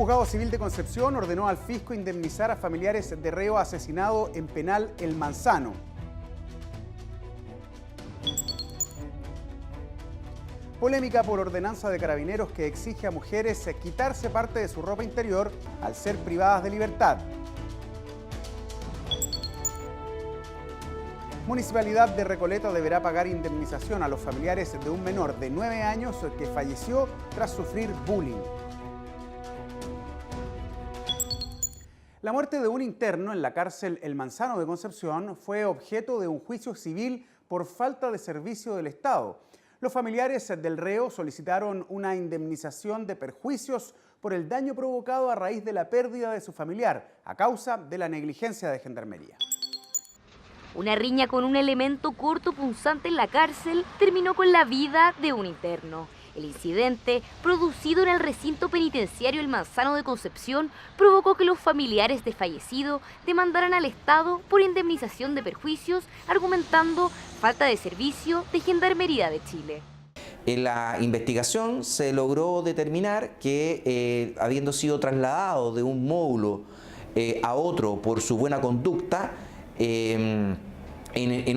Juzgado Civil de Concepción ordenó al fisco indemnizar a familiares de reo asesinado en penal El Manzano. Polémica por ordenanza de carabineros que exige a mujeres quitarse parte de su ropa interior al ser privadas de libertad. Municipalidad de Recoleta deberá pagar indemnización a los familiares de un menor de 9 años que falleció tras sufrir bullying. La muerte de un interno en la cárcel El Manzano de Concepción fue objeto de un juicio civil por falta de servicio del Estado. Los familiares del reo solicitaron una indemnización de perjuicios por el daño provocado a raíz de la pérdida de su familiar a causa de la negligencia de Gendarmería. Una riña con un elemento cortopunzante en la cárcel terminó con la vida de un interno. El incidente, producido en el recinto penitenciario El Manzano de Concepción, provocó que los familiares de fallecido demandaran al Estado por indemnización de perjuicios, argumentando falta de servicio de Gendarmería de Chile. En la investigación se logró determinar que, habiendo sido trasladado de un módulo a otro por su buena conducta, en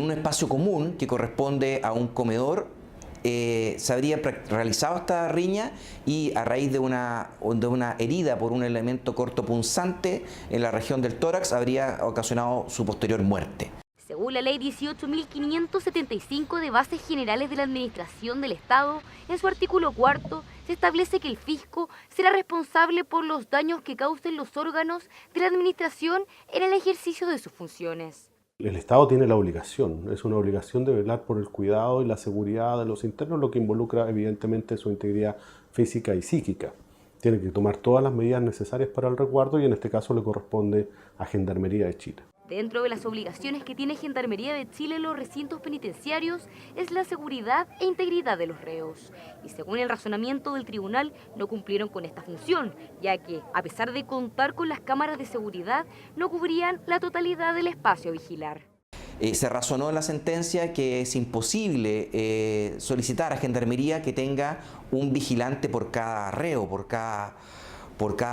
un espacio común que corresponde a un comedor, se habría realizado esta riña y a raíz de una herida por un elemento cortopunzante en la región del tórax habría ocasionado su posterior muerte. Según la Ley 18.575 de Bases Generales de la Administración del Estado, en su artículo 4 se establece que el fisco será responsable por los daños que causen los órganos de la Administración en el ejercicio de sus funciones. El Estado tiene la obligación, es una obligación de velar por el cuidado y la seguridad de los internos, lo que involucra evidentemente su integridad física y psíquica. Tiene que tomar todas las medidas necesarias para el resguardo y en este caso le corresponde a Gendarmería de Chile. Dentro de las obligaciones que tiene Gendarmería de Chile en los recintos penitenciarios es la seguridad e integridad de los reos. Y según el razonamiento del tribunal, no cumplieron con esta función, ya que, a pesar de contar con las cámaras de seguridad, no cubrían la totalidad del espacio a vigilar. Se razonó en la sentencia que es imposible solicitar a Gendarmería que tenga un vigilante por cada reo, por cada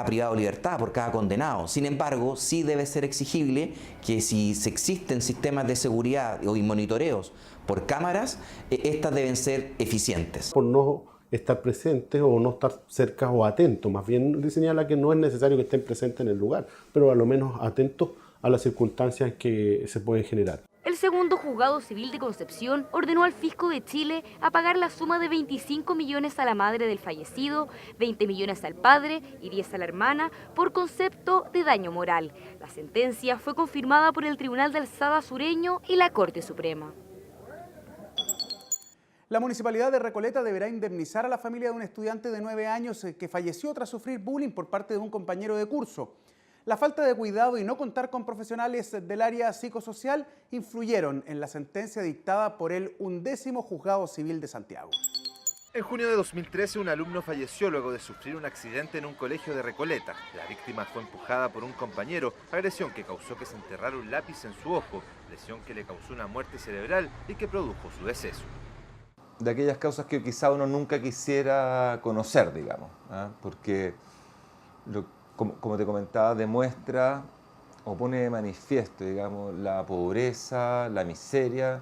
privado de libertad, por cada condenado. Sin embargo, sí debe ser exigible que si existen sistemas de seguridad y monitoreos por cámaras, estas deben ser eficientes. Por no estar presentes o no estar cerca o atentos, más bien le señala que no es necesario que estén presentes en el lugar, pero a lo menos atentos a las circunstancias que se pueden generar. El segundo juzgado civil de Concepción ordenó al fisco de Chile a pagar la suma de 25 millones a la madre del fallecido, 20 millones al padre y 10 a la hermana por concepto de daño moral. La sentencia fue confirmada por el Tribunal de Alzada Sureño y la Corte Suprema. La Municipalidad de Recoleta deberá indemnizar a la familia de un estudiante de 9 años que falleció tras sufrir bullying por parte de un compañero de curso. La falta de cuidado y no contar con profesionales del área psicosocial influyeron en la sentencia dictada por el 11º Juzgado Civil de Santiago. En junio de 2013, un alumno falleció luego de sufrir un accidente en un colegio de Recoleta. La víctima fue empujada por un compañero, agresión que causó que se enterrara un lápiz en su ojo, lesión que le causó una muerte cerebral y que produjo su deceso. De aquellas causas que quizá uno nunca quisiera conocer, digamos, porque como te comentaba, demuestra o pone de manifiesto, digamos, la pobreza, la miseria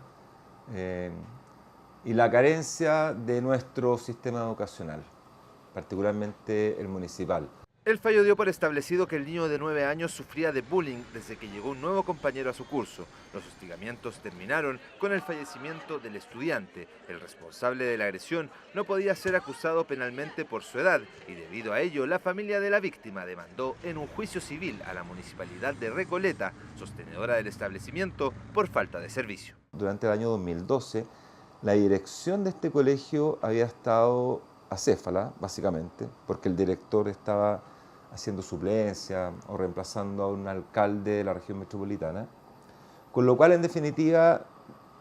y la carencia de nuestro sistema educacional, particularmente el municipal. El fallo dio por establecido que el niño de 9 años sufría de bullying desde que llegó un nuevo compañero a su curso. Los hostigamientos terminaron con el fallecimiento del estudiante. El responsable de la agresión no podía ser acusado penalmente por su edad y debido a ello la familia de la víctima demandó en un juicio civil a la Municipalidad de Recoleta, sostenedora del establecimiento, por falta de servicio. Durante el año 2012, la dirección de este colegio había estado acéfala, básicamente, porque el director estaba haciendo suplencia o reemplazando a un alcalde de la región metropolitana, con lo cual, en definitiva,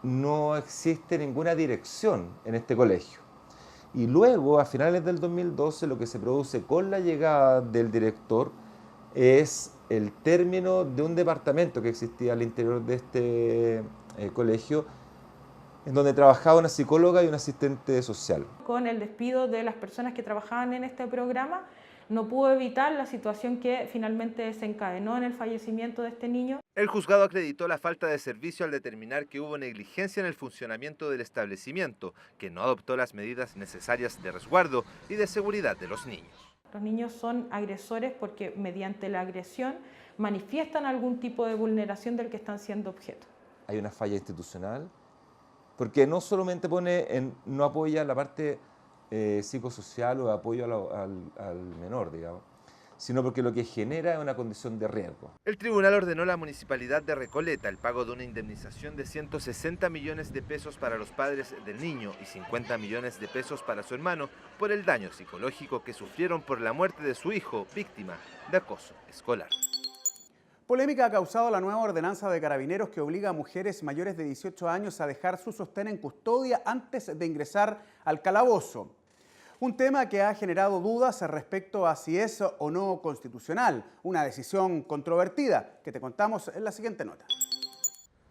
no existe ninguna dirección en este colegio. Y luego, a finales del 2012, lo que se produce con la llegada del director es el término de un departamento que existía al interior de este colegio, en donde trabajaba una psicóloga y un asistente social. Con el despido de las personas que trabajaban en este programa, no pudo evitar la situación que finalmente desencadenó en el fallecimiento de este niño. El juzgado acreditó la falta de servicio al determinar que hubo negligencia en el funcionamiento del establecimiento, que no adoptó las medidas necesarias de resguardo y de seguridad de los niños. Los niños son agresores porque mediante la agresión manifiestan algún tipo de vulneración del que están siendo objeto. Hay una falla institucional porque no solamente no apoya la parte psicosocial o de apoyo al menor, digamos, sino porque lo que genera es una condición de riesgo. El tribunal ordenó a la Municipalidad de Recoleta el pago de una indemnización de 160 millones de pesos para los padres del niño y 50 millones de pesos para su hermano por el daño psicológico que sufrieron por la muerte de su hijo, víctima de acoso escolar. Polémica ha causado la nueva ordenanza de Carabineros que obliga a mujeres mayores de 18 años a dejar su sostén en custodia antes de ingresar al calabozo. Un tema que ha generado dudas respecto a si es o no constitucional, una decisión controvertida que te contamos en la siguiente nota.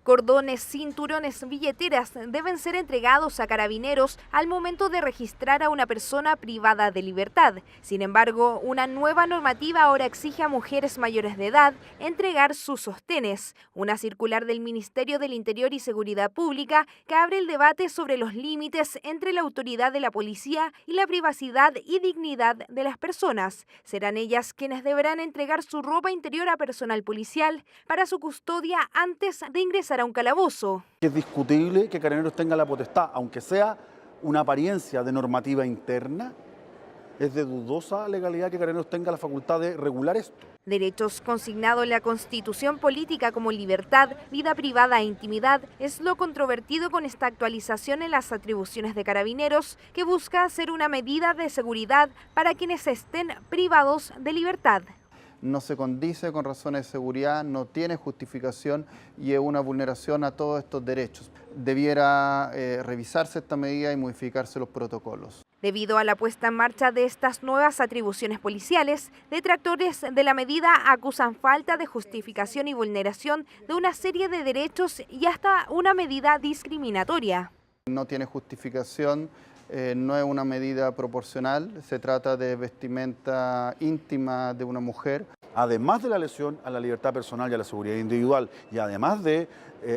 Cordones, cinturones, billeteras deben ser entregados a Carabineros al momento de registrar a una persona privada de libertad. Sin embargo, una nueva normativa ahora exige a mujeres mayores de edad entregar sus sostenes. Una circular del Ministerio del Interior y Seguridad Pública que abre el debate sobre los límites entre la autoridad de la policía y la privacidad y dignidad de las personas. Serán ellas quienes deberán entregar su ropa interior a personal policial para su custodia antes de ingresar a un calabozo. Es discutible que Carabineros tenga la potestad, aunque sea una apariencia de normativa interna, es de dudosa legalidad que Carabineros tenga la facultad de regular esto. Derechos consignados en la Constitución política como libertad, vida privada e intimidad es lo controvertido con esta actualización en las atribuciones de Carabineros que busca hacer una medida de seguridad para quienes estén privados de libertad. No se condice con razones de seguridad, no tiene justificación y es una vulneración a todos estos derechos. Debiera revisarse esta medida y modificarse los protocolos. Debido a la puesta en marcha de estas nuevas atribuciones policiales, detractores de la medida acusan falta de justificación y vulneración de una serie de derechos y hasta una medida discriminatoria. No tiene justificación. No es una medida proporcional, se trata de vestimenta íntima de una mujer. Además de la lesión a la libertad personal y a la seguridad individual, y además de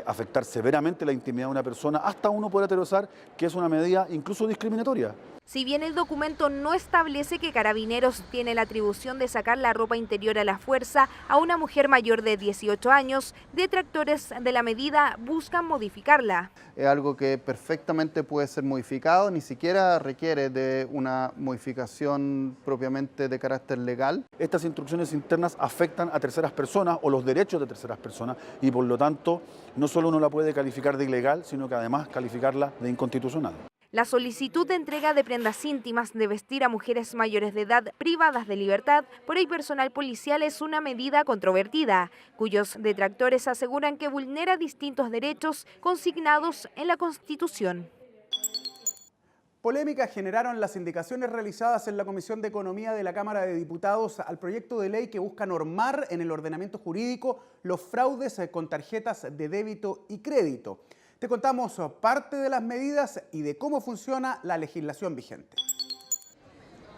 afectar severamente la intimidad de una persona, hasta uno puede teorizar que es una medida incluso discriminatoria. Si bien el documento no establece que Carabineros tiene la atribución de sacar la ropa interior a la fuerza a una mujer mayor de 18 años, detractores de la medida buscan modificarla. Es algo que perfectamente puede ser modificado, ni siquiera requiere de una modificación propiamente de carácter legal. Estas instrucciones internas afectan a terceras personas o los derechos de terceras personas y por lo tanto no solo uno la puede calificar de ilegal, sino que además calificarla de inconstitucional. La solicitud de entrega de prendas íntimas de vestir a mujeres mayores de edad privadas de libertad por el personal policial es una medida controvertida, cuyos detractores aseguran que vulnera distintos derechos consignados en la Constitución. Polémica generaron las indicaciones realizadas en la Comisión de Economía de la Cámara de Diputados al proyecto de ley que busca normar en el ordenamiento jurídico los fraudes con tarjetas de débito y crédito. Te contamos parte de las medidas y de cómo funciona la legislación vigente.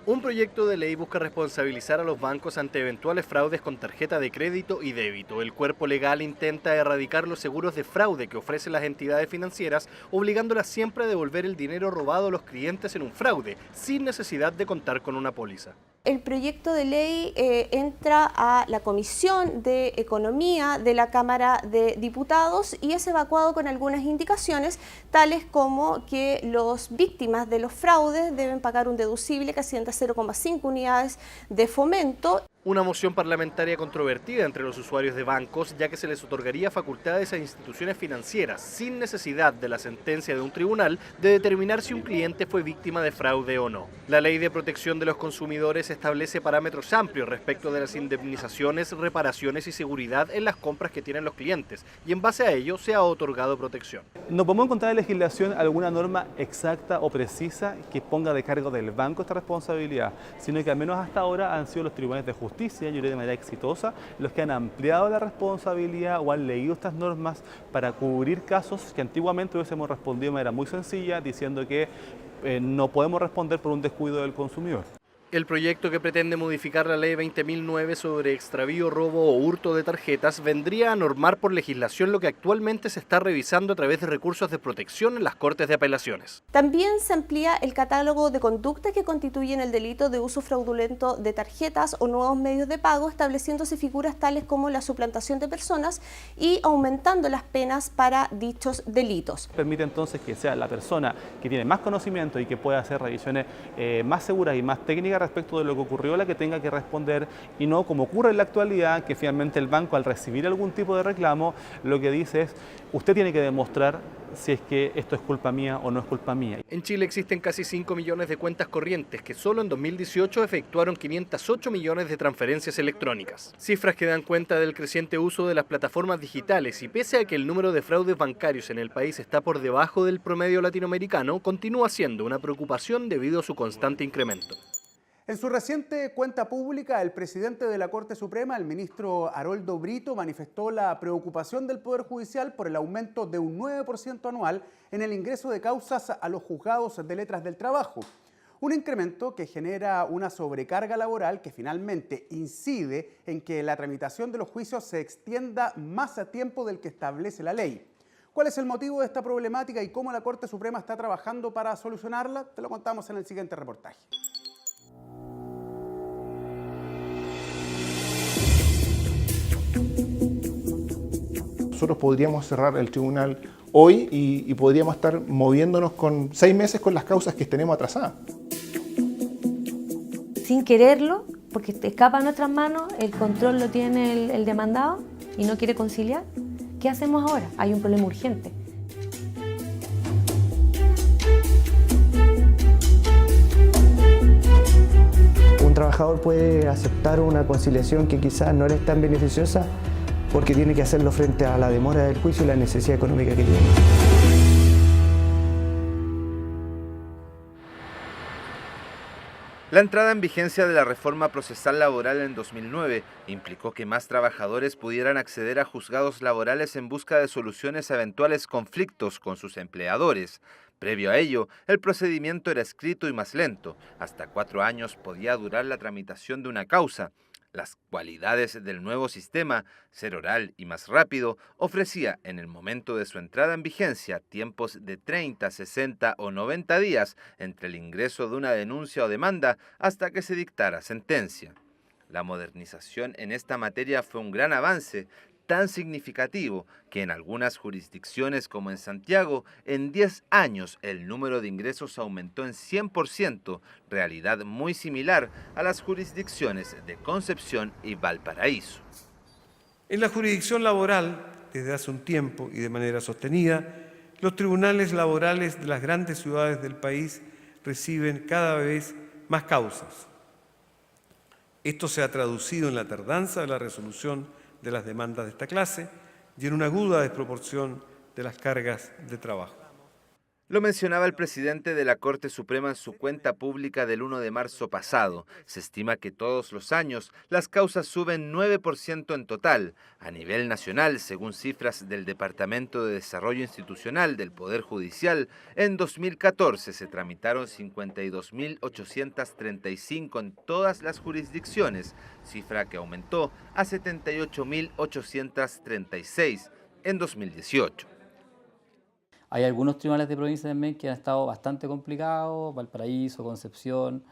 Un proyecto de ley busca responsabilizar a los bancos ante eventuales fraudes con tarjeta de crédito y débito. El cuerpo legal intenta erradicar los seguros de fraude que ofrecen las entidades financieras, obligándolas siempre a devolver el dinero robado a los clientes en un fraude, sin necesidad de contar con una póliza. El proyecto de ley entra a la Comisión de Economía de la Cámara de Diputados y es evacuado con algunas indicaciones, tales como que las víctimas de los fraudes deben pagar un deducible que asciende a 0,5 unidades de fomento. Una moción parlamentaria controvertida entre los usuarios de bancos, ya que se les otorgaría facultades a instituciones financieras, sin necesidad de la sentencia de un tribunal, de determinar si un cliente fue víctima de fraude o no. La Ley de Protección de los Consumidores establece parámetros amplios respecto de las indemnizaciones, reparaciones y seguridad en las compras que tienen los clientes, y en base a ello se ha otorgado protección. No podemos encontrar en la legislación alguna norma exacta o precisa que ponga de cargo del banco esta responsabilidad, sino que al menos hasta ahora han sido los tribunales de justicia, yo creo de manera exitosa, los que han ampliado la responsabilidad o han leído estas normas para cubrir casos que antiguamente hubiésemos respondido de manera muy sencilla, diciendo que no podemos responder por un descuido del consumidor. El proyecto, que pretende modificar la ley 20.009 sobre extravío, robo o hurto de tarjetas, vendría a normar por legislación lo que actualmente se está revisando a través de recursos de protección en las Cortes de Apelaciones. También se amplía el catálogo de conductas que constituyen el delito de uso fraudulento de tarjetas o nuevos medios de pago, estableciéndose figuras tales como la suplantación de personas y aumentando las penas para dichos delitos. Permite entonces que sea la persona que tiene más conocimiento y que pueda hacer revisiones más seguras y más técnicas respecto de lo que ocurrió la que tenga que responder, y no como ocurre en la actualidad, que finalmente el banco, al recibir algún tipo de reclamo, lo que dice es: usted tiene que demostrar si es que esto es culpa mía o no es culpa mía. En Chile existen casi 5 millones de cuentas corrientes que solo en 2018 efectuaron 508 millones de transferencias electrónicas. Cifras que dan cuenta del creciente uso de las plataformas digitales, y pese a que el número de fraudes bancarios en el país está por debajo del promedio latinoamericano, continúa siendo una preocupación debido a su constante incremento. En su reciente cuenta pública, el presidente de la Corte Suprema, el ministro Haroldo Brito, manifestó la preocupación del Poder Judicial por el aumento de un 9% anual en el ingreso de causas a los juzgados de letras del trabajo. Un incremento que genera una sobrecarga laboral que finalmente incide en que la tramitación de los juicios se extienda más a tiempo del que establece la ley. ¿Cuál es el motivo de esta problemática y cómo la Corte Suprema está trabajando para solucionarla? Te lo contamos en el siguiente reportaje. Nosotros podríamos cerrar el tribunal hoy y podríamos estar moviéndonos con 6 meses con las causas que tenemos atrasadas. Sin quererlo, porque escapa a nuestras manos, el control lo tiene el demandado y no quiere conciliar. ¿Qué hacemos ahora? Hay un problema urgente. Un trabajador puede aceptar una conciliación que quizás no le es tan beneficiosa porque tiene que hacerlo frente a la demora del juicio y la necesidad económica que tiene. La entrada en vigencia de la reforma procesal laboral en 2009 implicó que más trabajadores pudieran acceder a juzgados laborales en busca de soluciones a eventuales conflictos con sus empleadores. Previo a ello, el procedimiento era escrito y más lento. Hasta 4 años podía durar la tramitación de una causa. Las cualidades del nuevo sistema, ser oral y más rápido, ofrecía en el momento de su entrada en vigencia tiempos de 30, 60 o 90 días entre el ingreso de una denuncia o demanda hasta que se dictara sentencia. La modernización en esta materia fue un gran avance, tan significativo que en algunas jurisdicciones como en Santiago, en 10 años el número de ingresos aumentó en 100%, realidad muy similar a las jurisdicciones de Concepción y Valparaíso. En la jurisdicción laboral, desde hace un tiempo y de manera sostenida, los tribunales laborales de las grandes ciudades del país reciben cada vez más causas. Esto se ha traducido en la tardanza de la resolución de las demandas de esta clase y en una aguda desproporción de las cargas de trabajo. Lo mencionaba el presidente de la Corte Suprema en su cuenta pública del 1 de marzo pasado. Se estima que todos los años las causas suben 9% en total. A nivel nacional, según cifras del Departamento de Desarrollo Institucional del Poder Judicial, en 2014 se tramitaron 52.835 en todas las jurisdicciones, cifra que aumentó a 78.836 en 2018. Hay algunos tribunales de provincia también que han estado bastante complicados, Valparaíso, Concepción,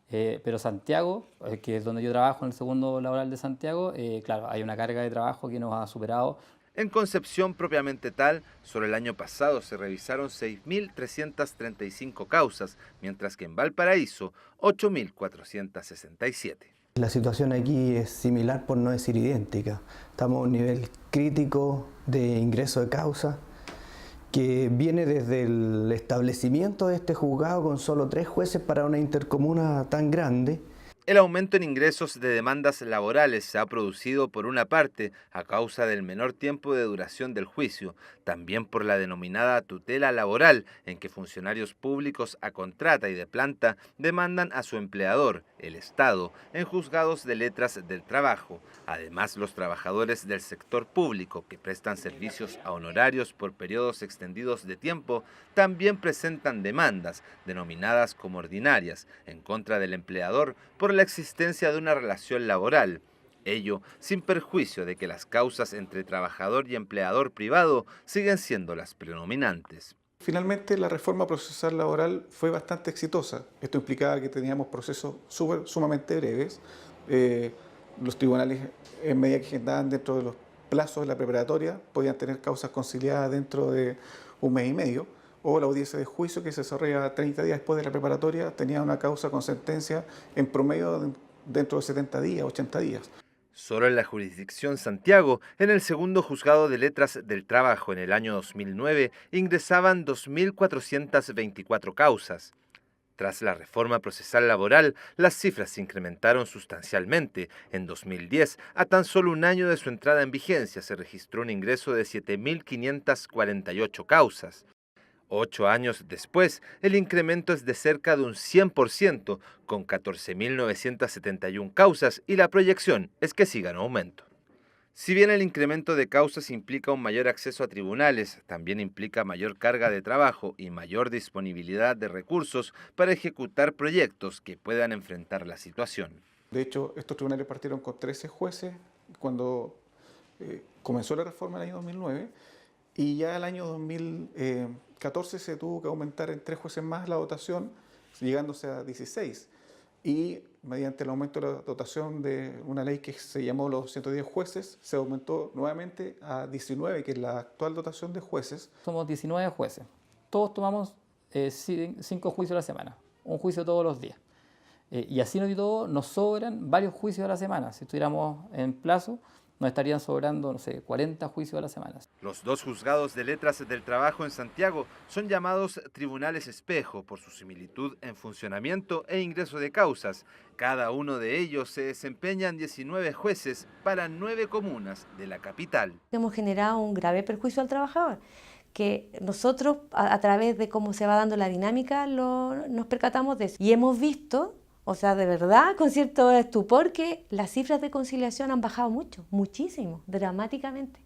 pero Santiago, que es donde yo trabajo, en el segundo laboral de Santiago, claro, hay una carga de trabajo que nos ha superado. En Concepción propiamente tal, sobre el año pasado se revisaron 6.335 causas, mientras que en Valparaíso 8.467. La situación aquí es similar, por no decir idéntica. Estamos a un nivel crítico de ingreso de causa, que viene desde el establecimiento de este juzgado con solo 3 jueces para una intercomuna tan grande. El aumento en ingresos de demandas laborales se ha producido, por una parte, a causa del menor tiempo de duración del juicio, también por la denominada tutela laboral, en que funcionarios públicos a contrata y de planta demandan a su empleador, el Estado, en juzgados de letras del trabajo. Además, los trabajadores del sector público que prestan servicios a honorarios por periodos extendidos de tiempo también presentan demandas, denominadas como ordinarias, en contra del empleador por la existencia de una relación laboral. Ello sin perjuicio de que las causas entre trabajador y empleador privado siguen siendo las predominantes. Finalmente, la reforma procesal laboral fue bastante exitosa. Esto implicaba que teníamos procesos sumamente breves. Los tribunales, en medida que andaban dentro de los plazos de la preparatoria, podían tener causas conciliadas dentro de un mes y medio, o la audiencia de juicio, que se desarrolla 30 días después de la preparatoria, tenía una causa con sentencia en promedio dentro de 70 días, 80 días. Solo en la jurisdicción Santiago, en el segundo juzgado de letras del trabajo en el año 2009, ingresaban 2.424 causas. Tras la reforma procesal laboral, las cifras se incrementaron sustancialmente. En 2010, a tan solo un año de su entrada en vigencia, se registró un ingreso de 7.548 causas. 8 años después, el incremento es de cerca de un 100%, con 14.971 causas, y la proyección es que siga en aumento. Si bien el incremento de causas implica un mayor acceso a tribunales, también implica mayor carga de trabajo y mayor disponibilidad de recursos para ejecutar proyectos que puedan enfrentar la situación. De hecho, estos tribunales partieron con 13 jueces cuando comenzó la reforma en el año 2009, y ya el año 2014 se tuvo que aumentar en 3 jueces más la dotación, llegándose a 16. Y mediante el aumento de la dotación de una ley que se llamó los 110 jueces, se aumentó nuevamente a 19, que es la actual dotación de jueces. Somos 19 jueces. Todos tomamos 5 juicios a la semana, un juicio todos los días. Y así y todo, nos sobran varios juicios a la semana. Si estuviéramos en plazo, nos estarían sobrando, 40 juicios a la semana. Los 2 juzgados de letras del trabajo en Santiago son llamados tribunales espejo por su similitud en funcionamiento e ingreso de causas. Cada uno de ellos se desempeñan 19 jueces para 9 comunas de la capital. Hemos generado un grave perjuicio al trabajador, que nosotros, a través de cómo se va dando la dinámica, nos percatamos de eso. Y hemos visto, o sea, de verdad, con cierto estupor, que las cifras de conciliación han bajado mucho, muchísimo, dramáticamente.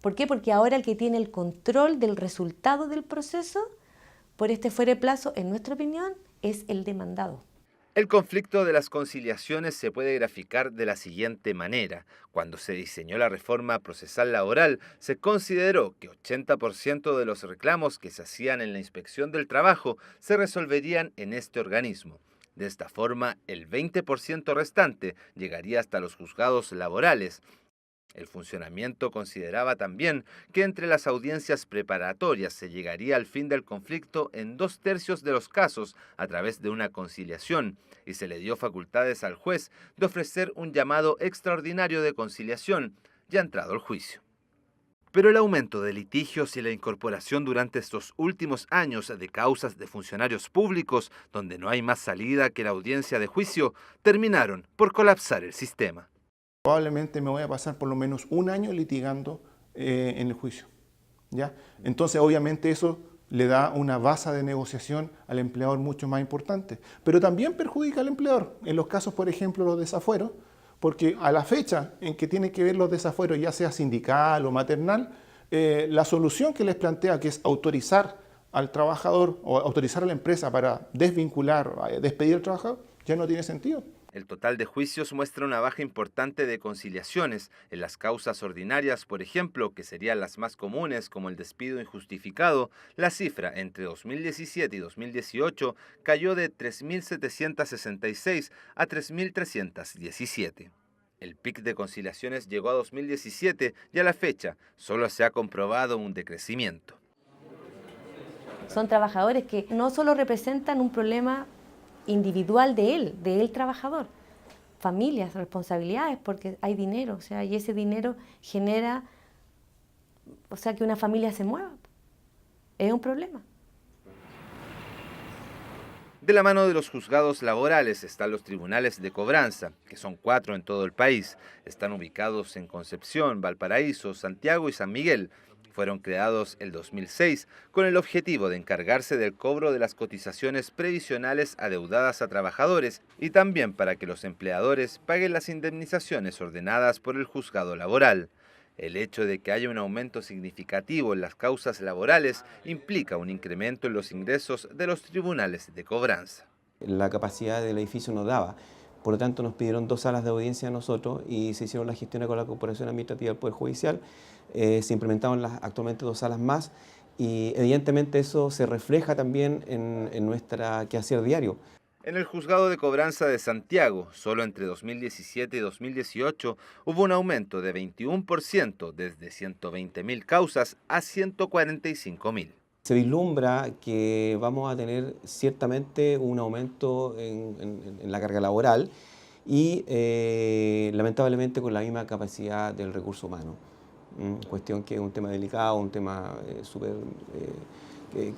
¿Por qué? Porque ahora el que tiene el control del resultado del proceso, por este fuera de plazo, en nuestra opinión, es el demandado. El conflicto de las conciliaciones se puede graficar de la siguiente manera. Cuando se diseñó la reforma procesal laboral, se consideró que 80% de los reclamos que se hacían en la inspección del trabajo se resolverían en este organismo. De esta forma, el 20% restante llegaría hasta los juzgados laborales. El funcionamiento consideraba también que entre las audiencias preparatorias se llegaría al fin del conflicto en 2/3 de los casos a través de una conciliación, y se le dio facultades al juez de ofrecer un llamado extraordinario de conciliación ya entrado el juicio. Pero el aumento de litigios y la incorporación durante estos últimos años de causas de funcionarios públicos, donde no hay más salida que la audiencia de juicio, terminaron por colapsar el sistema. Probablemente me voy a pasar por lo menos un año litigando en el juicio, ¿ya? Entonces, obviamente, eso le da una base de negociación al empleador mucho más importante. Pero también perjudica al empleador. En los casos, por ejemplo, los desafueros, porque a la fecha en que tienen que ver los desafueros, ya sea sindical o maternal, la solución que les plantea, que es autorizar al trabajador o autorizar a la empresa para desvincular, despedir al trabajador, ya no tiene sentido. El total de juicios muestra una baja importante de conciliaciones. En las causas ordinarias, por ejemplo, que serían las más comunes, como el despido injustificado, la cifra entre 2017 y 2018 cayó de 3.766 a 3.317. El pic de conciliaciones llegó a 2017 y a la fecha solo se ha comprobado un decrecimiento. Son trabajadores que no solo representan un problema individual de él trabajador, familias, responsabilidades, porque hay dinero, o sea, y ese dinero genera, o sea, que una familia se mueva. Es un problema. De la mano de los juzgados laborales están los tribunales de cobranza, que son 4 en todo el país. Están ubicados en Concepción, Valparaíso, Santiago y San Miguel. Fueron creados el 2006 con el objetivo de encargarse del cobro de las cotizaciones previsionales adeudadas a trabajadores y también para que los empleadores paguen las indemnizaciones ordenadas por el juzgado laboral. El hecho de que haya un aumento significativo en las causas laborales implica un incremento en los ingresos de los tribunales de cobranza. La capacidad del edificio no daba, por lo tanto nos pidieron 2 salas de audiencia a nosotros y se hicieron las gestiones con la Corporación Administrativa del Poder Judicial, se implementaron actualmente 2 salas más y evidentemente eso se refleja también en nuestra quehacer diario. En el juzgado de cobranza de Santiago, solo entre 2017 y 2018, hubo un aumento de 21%, desde 120.000 causas a 145.000. Se vislumbra que vamos a tener ciertamente un aumento en la carga laboral y lamentablemente con la misma capacidad del recurso humano. Cuestión que es un tema delicado, un tema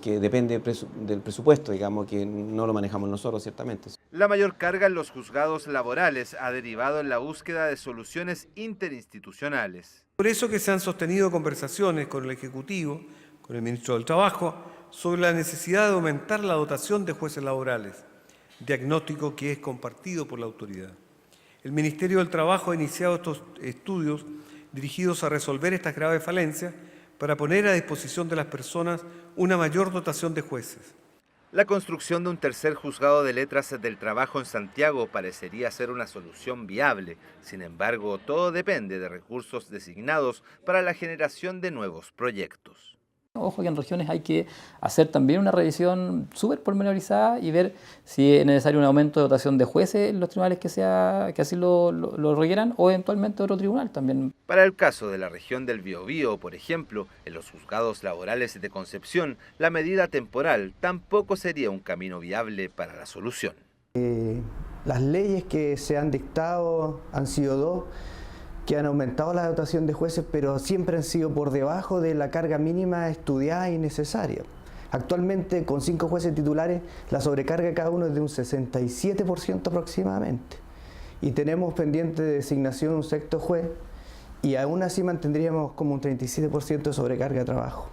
que depende del presupuesto, digamos, que no lo manejamos nosotros ciertamente. La mayor carga en los juzgados laborales ha derivado en la búsqueda de soluciones interinstitucionales. Por eso que se han sostenido conversaciones con el Ejecutivo, con el Ministro del Trabajo, sobre la necesidad de aumentar la dotación de jueces laborales, diagnóstico que es compartido por la autoridad. El Ministerio del Trabajo ha iniciado estos estudios dirigidos a resolver estas graves falencias para poner a disposición de las personas una mayor dotación de jueces. La construcción de un tercer juzgado de letras del trabajo en Santiago parecería ser una solución viable. Sin embargo, todo depende de recursos designados para la generación de nuevos proyectos. Ojo que en regiones hay que hacer también una revisión súper pormenorizada y ver si es necesario un aumento de dotación de jueces en los tribunales que así lo requieran o eventualmente otro tribunal también. Para el caso de la región del Biobío, por ejemplo, en los juzgados laborales de Concepción, la medida temporal tampoco sería un camino viable para la solución. Las leyes que se han dictado han sido 2, que han aumentado la dotación de jueces, pero siempre han sido por debajo de la carga mínima estudiada y necesaria. Actualmente, con 5 jueces titulares, la sobrecarga de cada uno es de un 67% aproximadamente. Y tenemos pendiente de designación un 6º juez, y aún así mantendríamos como un 37% de sobrecarga de trabajo.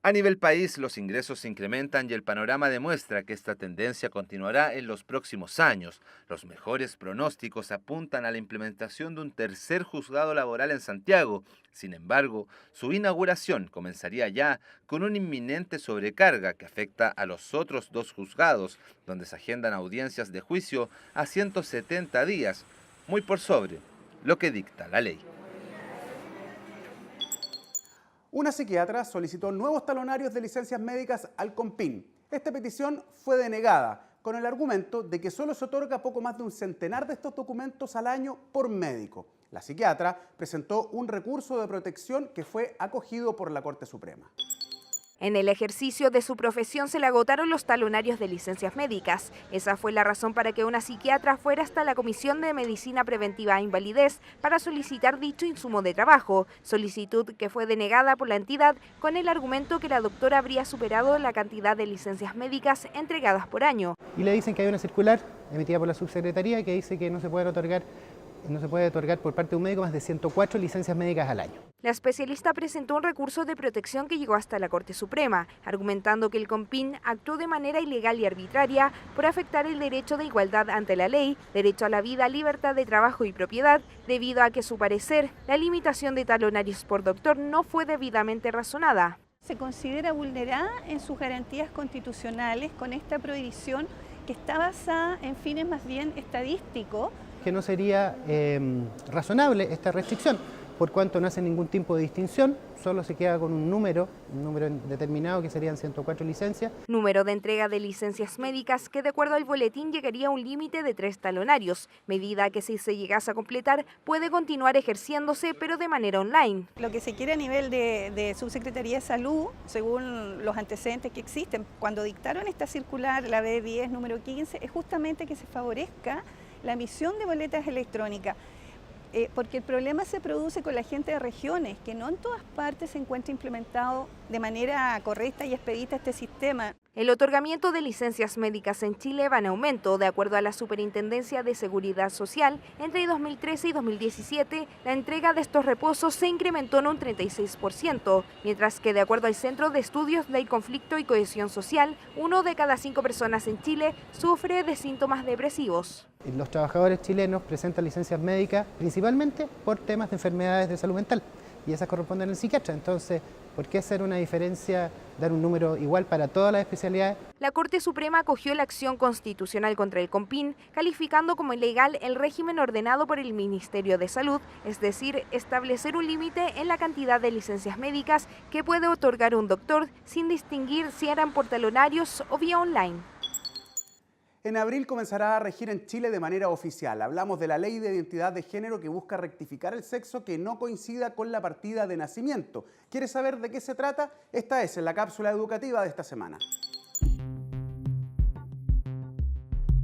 A nivel país, los ingresos se incrementan y el panorama demuestra que esta tendencia continuará en los próximos años. Los mejores pronósticos apuntan a la implementación de un tercer juzgado laboral en Santiago. Sin embargo, su inauguración comenzaría ya con una inminente sobrecarga que afecta a los otros 2 juzgados, donde se agendan audiencias de juicio a 170 días, muy por sobre lo que dicta la ley. Una psiquiatra solicitó nuevos talonarios de licencias médicas al CONPIN. Esta petición fue denegada con el argumento de que solo se otorga poco más de un centenar de estos documentos al año por médico. La psiquiatra presentó un recurso de protección que fue acogido por la Corte Suprema. En el ejercicio de su profesión se le agotaron los talonarios de licencias médicas. Esa fue la razón para que una psiquiatra fuera hasta la Comisión de Medicina Preventiva e Invalidez para solicitar dicho insumo de trabajo, solicitud que fue denegada por la entidad con el argumento que la doctora habría superado la cantidad de licencias médicas entregadas por año. Y le dicen que hay una circular emitida por la subsecretaría que dice que no se puede otorgar por parte de un médico más de 104 licencias médicas al año. La especialista presentó un recurso de protección que llegó hasta la Corte Suprema, argumentando que el CONPIN actuó de manera ilegal y arbitraria por afectar el derecho de igualdad ante la ley, derecho a la vida, libertad de trabajo y propiedad, debido a que, a su parecer, la limitación de talonarios por doctor no fue debidamente razonada. Se considera vulnerada en sus garantías constitucionales con esta prohibición que está basada en fines más bien estadísticos, que no sería razonable esta restricción, por cuanto no hace ningún tipo de distinción, solo se queda con un número determinado que serían 104 licencias. Número de entrega de licencias médicas que de acuerdo al boletín llegaría a un límite de 3 talonarios, medida que si se llegase a completar puede continuar ejerciéndose pero de manera online. Lo que se quiere a nivel de Subsecretaría de Salud, según los antecedentes que existen, cuando dictaron esta circular, la B10 número 15, es justamente que se favorezca la emisión de boletas electrónicas, porque el problema se produce con la gente de regiones, que no en todas partes se encuentra implementado de manera correcta y expedita este sistema. El otorgamiento de licencias médicas en Chile va en aumento. De acuerdo a la Superintendencia de Seguridad Social, entre 2013 y 2017, la entrega de estos reposos se incrementó en un 36%, mientras que de acuerdo al Centro de Estudios del Conflicto y Cohesión Social, 1 de cada 5 personas en Chile sufre de síntomas depresivos. Los trabajadores chilenos presentan licencias médicas principalmente por temas de enfermedades de salud mental, y esas corresponden al psiquiatra. Entonces, ¿por qué hacer una diferencia, dar un número igual para todas las especialidades? La Corte Suprema acogió la acción constitucional contra el CONPIN, calificando como ilegal el régimen ordenado por el Ministerio de Salud, es decir, establecer un límite en la cantidad de licencias médicas que puede otorgar un doctor sin distinguir si eran por talonarios o vía online. En abril comenzará a regir en Chile de manera oficial. Hablamos de la Ley de Identidad de Género que busca rectificar el sexo que no coincida con la partida de nacimiento. ¿Quieres saber de qué se trata? Esta es la cápsula educativa de esta semana.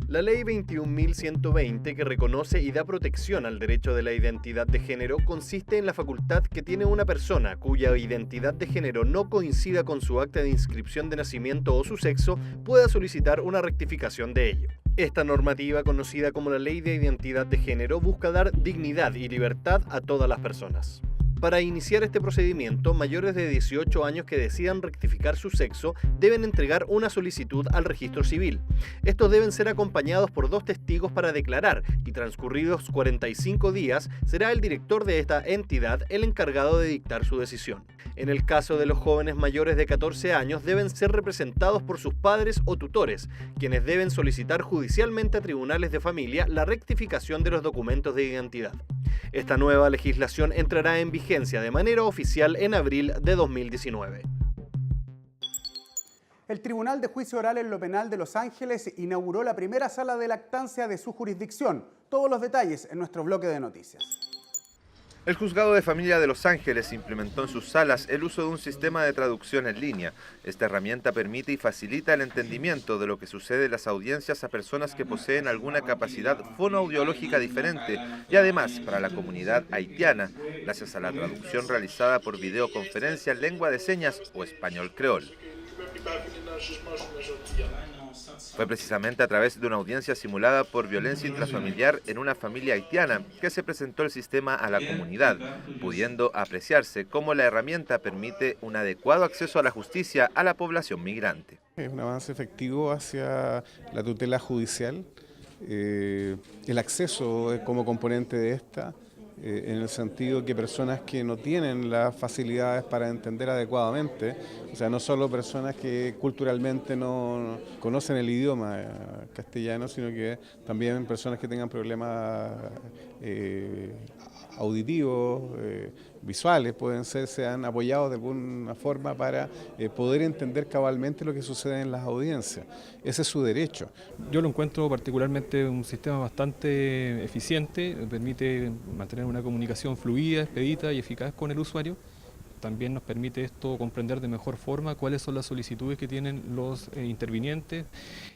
La Ley 21.120, que reconoce y da protección al derecho de la identidad de género, consiste en la facultad que tiene una persona cuya identidad de género no coincida con su acta de inscripción de nacimiento o su sexo, pueda solicitar una rectificación de ello. Esta normativa, conocida como la Ley de Identidad de Género, busca dar dignidad y libertad a todas las personas. Para iniciar este procedimiento, mayores de 18 años que decidan rectificar su sexo deben entregar una solicitud al registro civil. Estos deben ser acompañados por 2 testigos para declarar y transcurridos 45 días será el director de esta entidad el encargado de dictar su decisión. En el caso de los jóvenes mayores de 14 años deben ser representados por sus padres o tutores, quienes deben solicitar judicialmente a tribunales de familia la rectificación de los documentos de identidad. Esta nueva legislación entrará en vigencia de manera oficial en abril de 2019. El Tribunal de Juicio Oral en lo Penal de Los Ángeles inauguró la primera sala de lactancia de su jurisdicción. Todos los detalles en nuestro bloque de noticias. El Juzgado de Familia de Los Ángeles implementó en sus salas el uso de un sistema de traducción en línea. Esta herramienta permite y facilita el entendimiento de lo que sucede en las audiencias a personas que poseen alguna capacidad fonoaudiológica diferente y además para la comunidad haitiana, gracias a la traducción realizada por videoconferencia en lengua de señas o español creol. Fue precisamente a través de una audiencia simulada por violencia intrafamiliar en una familia haitiana que se presentó el sistema a la comunidad, pudiendo apreciarse cómo la herramienta permite un adecuado acceso a la justicia a la población migrante. Es un avance efectivo hacia la tutela judicial, el acceso como componente de esta, en el sentido que personas que no tienen las facilidades para entender adecuadamente, o sea, no solo personas que culturalmente no conocen el idioma castellano, sino que también personas que tengan problemas auditivos, visuales, sean apoyados de alguna forma para poder entender cabalmente lo que sucede en las audiencias. Ese es su derecho. Yo lo encuentro particularmente un sistema bastante eficiente, permite mantener una comunicación fluida, expedita y eficaz con el usuario. También nos permite esto comprender de mejor forma cuáles son las solicitudes que tienen los intervinientes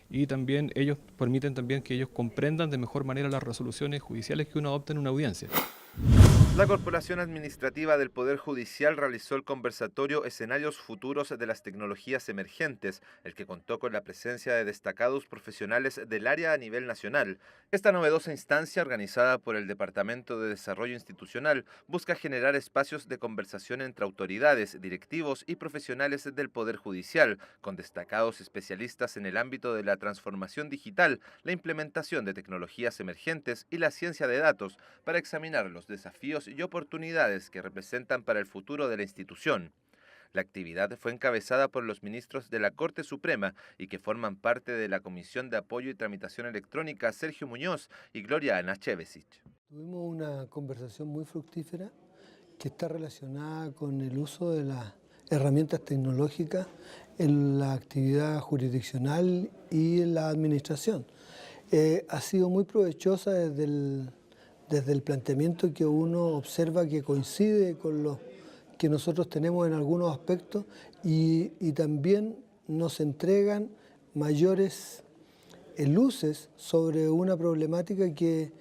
y también ellos permiten también que ellos comprendan de mejor manera las resoluciones judiciales que uno adopta en una audiencia. La Corporación Administrativa del Poder Judicial realizó el conversatorio Escenarios Futuros de las Tecnologías Emergentes, el que contó con la presencia de destacados profesionales del área a nivel nacional. Esta novedosa instancia, organizada por el Departamento de Desarrollo Institucional, busca generar espacios de conversación entre autoridades, directivos y profesionales del Poder Judicial, con destacados especialistas en el ámbito de la transformación digital, la implementación de tecnologías emergentes y la ciencia de datos, para examinar los desafíos y oportunidades que representan para el futuro de la institución. La actividad fue encabezada por los ministros de la Corte Suprema y que forman parte de la Comisión de Apoyo y Tramitación Electrónica Sergio Muñoz y Gloria Ana Chevesic. Tuvimos una conversación muy fructífera que está relacionada con el uso de las herramientas tecnológicas en la actividad jurisdiccional y en la administración. Ha sido muy provechosa desde el planteamiento que uno observa que coincide con lo que nosotros tenemos en algunos aspectos y también nos entregan mayores luces sobre una problemática que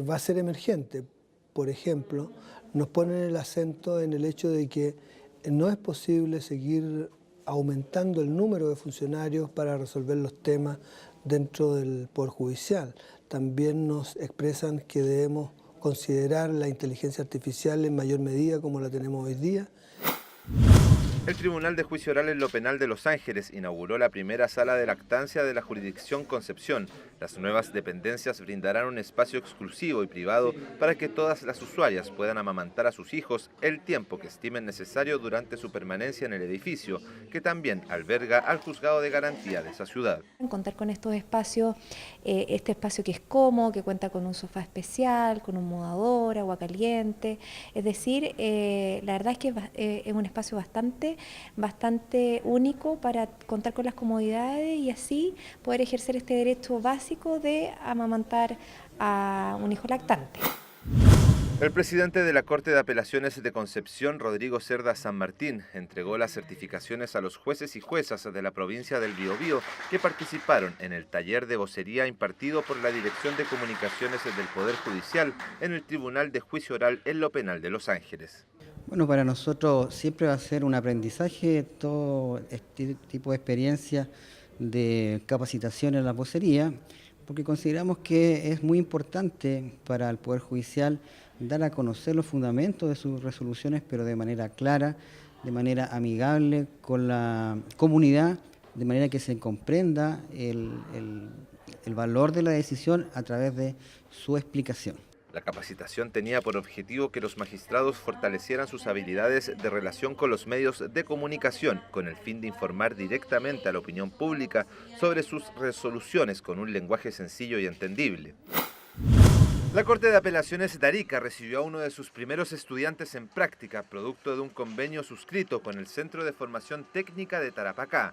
va a ser emergente. Por ejemplo, nos ponen el acento en el hecho de que no es posible seguir aumentando el número de funcionarios para resolver los temas dentro del Poder Judicial. También nos expresan que debemos considerar la inteligencia artificial en mayor medida como la tenemos hoy día. El Tribunal de Juicio Oral en lo Penal de Los Ángeles inauguró la primera sala de lactancia de la jurisdicción Concepción. Las nuevas dependencias brindarán un espacio exclusivo y privado para que todas las usuarias puedan amamantar a sus hijos el tiempo que estimen necesario durante su permanencia en el edificio, que también alberga al Juzgado de Garantía de esa ciudad. Contar con estos espacios, este espacio que es cómodo, que cuenta con un sofá especial, con un mudador, agua caliente, es decir, la verdad es que es un espacio bastante único para contar con las comodidades y así poder ejercer este derecho básico de amamantar a un hijo lactante. El presidente de la Corte de Apelaciones de Concepción, Rodrigo Cerda San Martín, entregó las certificaciones a los jueces y juezas de la provincia del Biobío que participaron en el taller de vocería impartido por la Dirección de Comunicaciones del Poder Judicial en el Tribunal de Juicio Oral en lo Penal de Los Ángeles. Bueno, para nosotros siempre va a ser un aprendizaje todo este tipo de experiencia de capacitación en la vocería, porque consideramos que es muy importante para el Poder Judicial dar a conocer los fundamentos de sus resoluciones, pero de manera clara, de manera amigable con la comunidad, de manera que se comprenda el valor de la decisión a través de su explicación. La capacitación tenía por objetivo que los magistrados fortalecieran sus habilidades de relación con los medios de comunicación, con el fin de informar directamente a la opinión pública sobre sus resoluciones con un lenguaje sencillo y entendible. La Corte de Apelaciones de Arica recibió a uno de sus primeros estudiantes en práctica, producto de un convenio suscrito con el Centro de Formación Técnica de Tarapacá.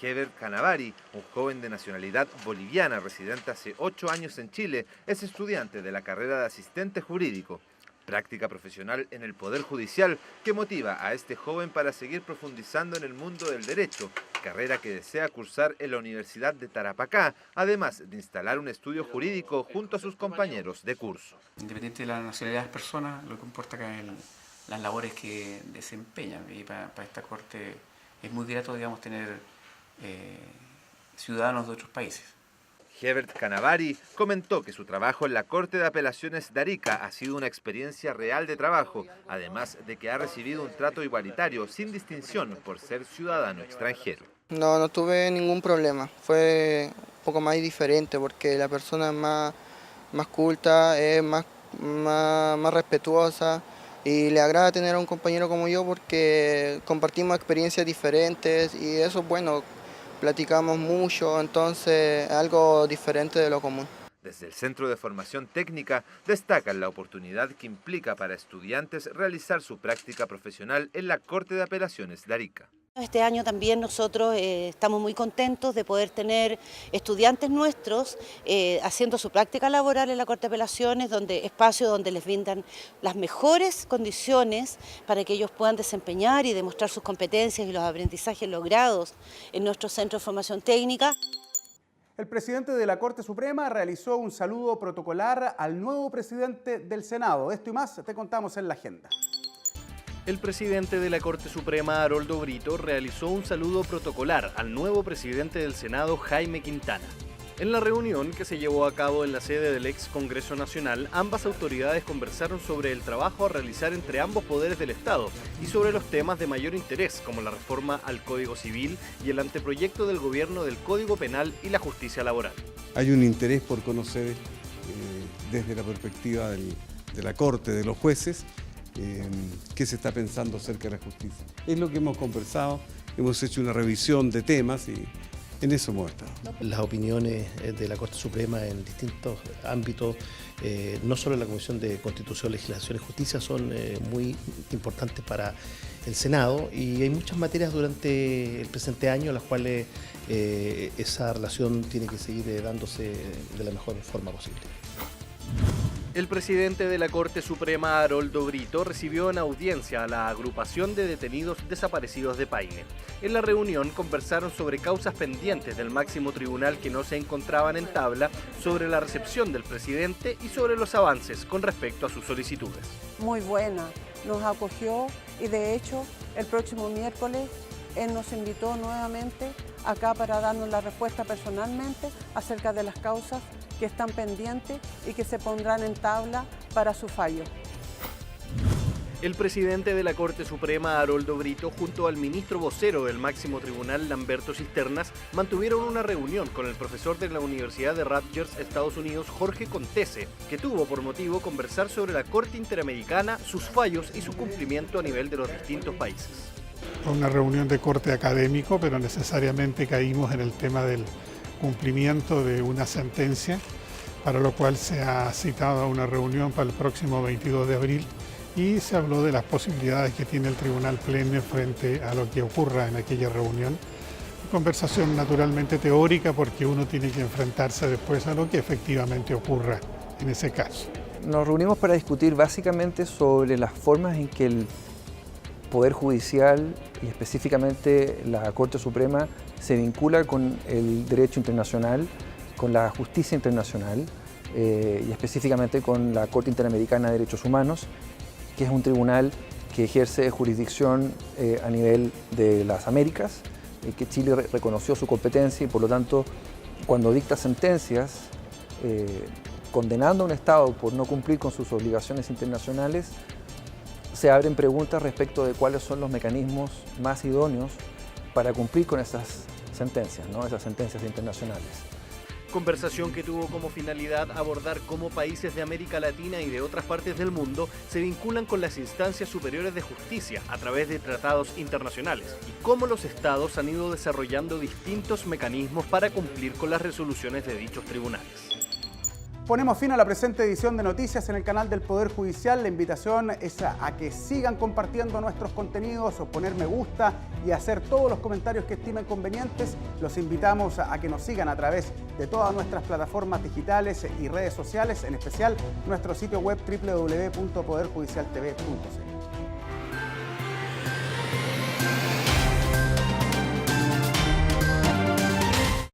Hebert Canavari, un joven de nacionalidad boliviana residente hace 8 años en Chile, es estudiante de la carrera de asistente jurídico. Práctica profesional en el Poder Judicial que motiva a este joven para seguir profundizando en el mundo del derecho, carrera que desea cursar en la Universidad de Tarapacá, además de instalar un estudio jurídico junto a sus compañeros de curso. Independiente de la nacionalidad de las personas, lo que importa acá es las labores que desempeñan, y para esta Corte es muy grato, digamos, tener ciudadanos de otros países. Hebert Canavari comentó que su trabajo en la Corte de Apelaciones de Arica ha sido una experiencia real de trabajo, además de que ha recibido un trato igualitario sin distinción por ser ciudadano extranjero. No tuve ningún problema, fue un poco más diferente porque la persona es más culta, es más respetuosa y le agrada tener a un compañero como yo porque compartimos experiencias diferentes y eso es bueno. Platicamos mucho, entonces algo diferente de lo común. Desde el Centro de Formación Técnica destacan la oportunidad que implica para estudiantes realizar su práctica profesional en la Corte de Apelaciones de Arica. Este año también nosotros estamos muy contentos de poder tener estudiantes nuestros haciendo su práctica laboral en la Corte de Apelaciones, espacio donde les brindan las mejores condiciones para que ellos puedan desempeñar y demostrar sus competencias y los aprendizajes logrados en nuestro Centro de Formación Técnica. El presidente de la Corte Suprema realizó un saludo protocolar al nuevo presidente del Senado. Esto y más te contamos en la agenda. El presidente de la Corte Suprema, Haroldo Brito, realizó un saludo protocolar al nuevo presidente del Senado, Jaime Quintana. En la reunión que se llevó a cabo en la sede del ex Congreso Nacional, ambas autoridades conversaron sobre el trabajo a realizar entre ambos poderes del Estado y sobre los temas de mayor interés, como la reforma al Código Civil y el anteproyecto del gobierno del Código Penal y la justicia laboral. Hay un interés por conocer desde la perspectiva de la Corte, de los jueces, qué se está pensando acerca de la justicia. Es lo que hemos conversado, hemos hecho una revisión de temas y en eso hemos estado. Las opiniones de la Corte Suprema en distintos ámbitos, no solo en la Comisión de Constitución, Legislación y Justicia, son muy importantes para el Senado y hay muchas materias durante el presente año en las cuales esa relación tiene que seguir dándose de la mejor forma posible. El presidente de la Corte Suprema, Haroldo Brito, recibió en audiencia a la agrupación de detenidos desaparecidos de Paine. En la reunión conversaron sobre causas pendientes del máximo tribunal que no se encontraban en tabla, sobre la recepción del presidente y sobre los avances con respecto a sus solicitudes. Muy buena, nos acogió y de hecho el próximo miércoles él nos invitó nuevamente acá para darnos la respuesta personalmente acerca de las causas que están pendientes y que se pondrán en tabla para su fallo. El presidente de la Corte Suprema, Haroldo Brito, junto al ministro vocero del máximo tribunal, Lamberto Cisternas, mantuvieron una reunión con el profesor de la Universidad de Rutgers, Estados Unidos, Jorge Contese, que tuvo por motivo conversar sobre la Corte Interamericana, sus fallos y su cumplimiento a nivel de los distintos países. Fue una reunión de corte académico, pero necesariamente caímos en el tema del cumplimiento de una sentencia, para lo cual se ha citado a una reunión para el próximo 22 de abril y se habló de las posibilidades que tiene el Tribunal Pleno frente a lo que ocurra en aquella reunión. Conversación naturalmente teórica porque uno tiene que enfrentarse después a lo que efectivamente ocurra en ese caso. Nos reunimos para discutir básicamente sobre las formas en que el Poder Judicial y específicamente la Corte Suprema se vincula con el derecho internacional, con la justicia internacional y específicamente con la Corte Interamericana de Derechos Humanos, que es un tribunal que ejerce jurisdicción a nivel de las Américas, que Chile reconoció su competencia y por lo tanto cuando dicta sentencias condenando a un Estado por no cumplir con sus obligaciones internacionales, se abren preguntas respecto de cuáles son los mecanismos más idóneos para cumplir con esas sentencias, ¿no? Esas sentencias internacionales. Conversación que tuvo como finalidad abordar cómo países de América Latina y de otras partes del mundo se vinculan con las instancias superiores de justicia a través de tratados internacionales y cómo los estados han ido desarrollando distintos mecanismos para cumplir con las resoluciones de dichos tribunales. Ponemos fin a la presente edición de Noticias en el canal del Poder Judicial. La invitación es a que sigan compartiendo nuestros contenidos, o poner me gusta y hacer todos los comentarios que estimen convenientes. Los invitamos a que nos sigan a través de todas nuestras plataformas digitales y redes sociales, en especial nuestro sitio web www.poderjudicialtv.cl.